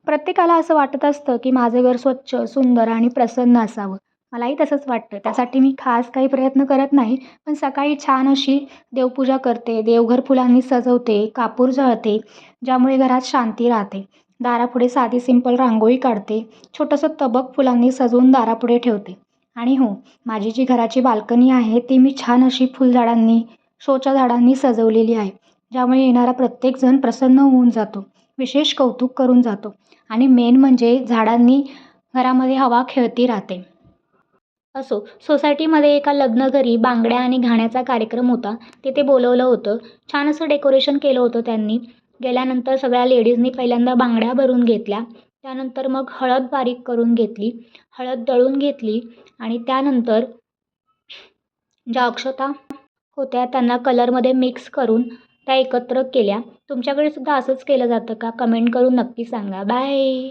प्रत्येकाला असं वाटत असतं की माझं घर स्वच्छ, सुंदर आणि प्रसन्न असावं. मलाही तसंच वाटतं. त्यासाठी मी खास काही प्रयत्न करत नाही. पण सकाळी छान अशी देवपूजा करते, देवघर फुलांनी सजवते, कापूर जाळते, ज्यामुळे घरात शांती राहते. दारापुढे साधी सिंपल रांगोळी काढते, छोटंसं तबक फुलांनी सजवून दारापुढे ठेवते. आणि हो, माझी जी घराची बाल्कनी आहे, ती मी छान अशी फुलझाडांनी, शोच्या झाडांनी सजवलेली आहे. ज्यामुळे येणारा प्रत्येकजण प्रसन्न होऊन जातो, विशेष कौतुक करून जातो. आणि मेन म्हणजे झाडांनी घरामध्ये हवा खेळती राहते. असो, सोसायटीमध्ये एका लग्न घरी बांगड्या आणि घाण्याचा कार्यक्रम होता. तिथे बोलवलं होतं. छान असं डेकोरेशन केलं होतं त्यांनी. गेल्यानंतर सगळ्या लेडीजनी पहिल्यांदा बांगड्या भरून घेतल्या. त्यानंतर मग हळद बारीक करून घेतली, हळद दळून घेतली आणि त्यानंतर ज्या अक्षता होत्या त्यांना कलरमध्ये मिक्स करून त्या एकत्र केल्या. तुमच्याकडे सुद्धा असंच केलं जातं का? कमेंट करून नक्की सांगा. बाय.